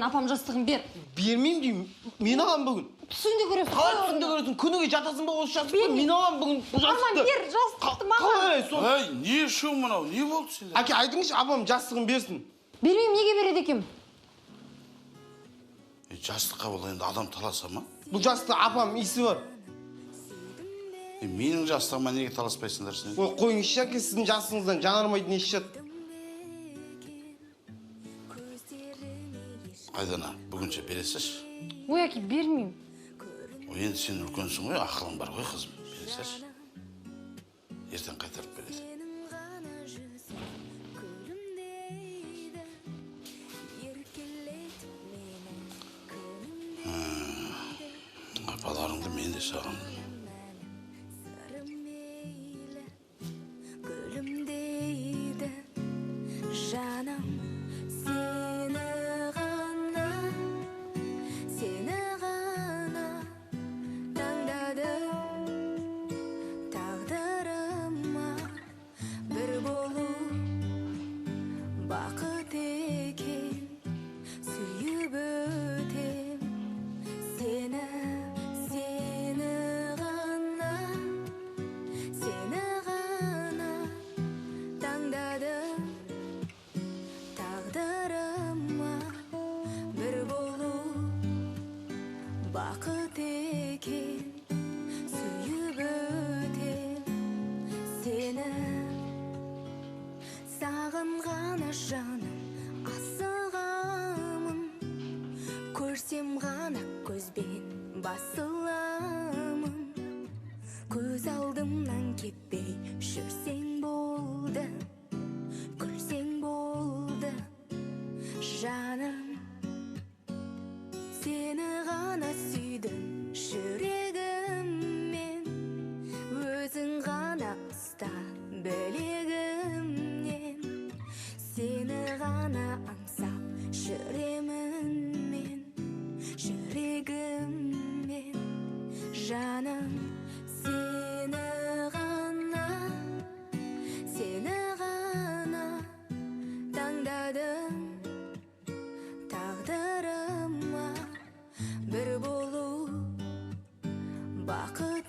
Апам жастығын бер. Бермеймін деймін. Мен алам бүгін. Түсіңде көресің. Қалай түсіңде көресің? Күніге жатасың ба осы жастықты? Мен алам бүгін бұл жастықты. Аман бер жастықты маған. Қалай сол? Ай, не шу мынау? Не болды сенде? Әке, айтыңызшы, апам жастығын берсін. Бермеймін, неге береді екем? Жастыққа бол енді адам таласа ма? Бұл жастықта апам иісі бар. Менің жастығыма неге таласпайсыңдар сен? Ой, қойыңызшы әке, сіздің жастығыңыздан жанармайды не шығады? Қайдана, бүгінше бересіз? Ой, әке, бермеймін. Енді сен үлкенсің ғой, ақылың бар ғой қызым. Бересіз? Ертең қайтарып береді. Апаларыңды мен де сағындым. Көрсем ғана көзбен басыламын, көз алдымнан кетпей жүрсең болды, күлсең болды, жаным. Сені ғана сүйдім жүрегіммен, өзің ғана ұста білегімнен, сені ғана аңсап жүремін мен, жүрегіммен, жаным. Сені ғана таңдадым, тағдырыма бір болу бақыт.